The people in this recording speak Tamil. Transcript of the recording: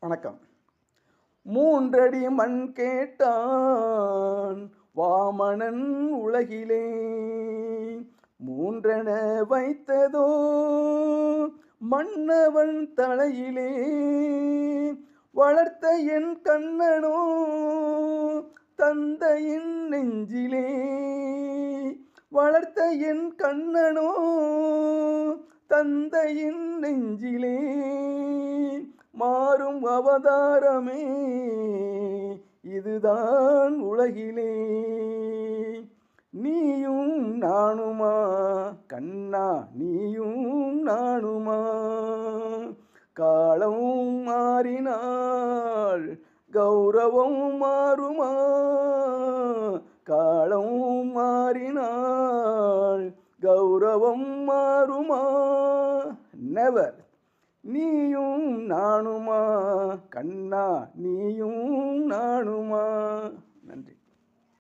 வணக்கம். மூன்றடி மண் கேட்டான் வாமனன் உலகிலே, மூன்றென வைத்ததோ மன்னவன் தலையிலே. வளர்த்த என் கண்ணனோ தந்தையின் நெஞ்சிலே, வளர்த்த என் கண்ணனோ தந்தையின் நெஞ்சிலே. மாறும் அவதாரமே இதுதான் உலகிலே. நீயும் நானுமா கண்ணா, நீயும் நானுமா? காலம் மாறினால் கௌரவம் மாறுமா? காலம் மாறினால் கௌரவம் மாறுமா? நெவர். நீயும் நானுமா கண்ணா, நீயும்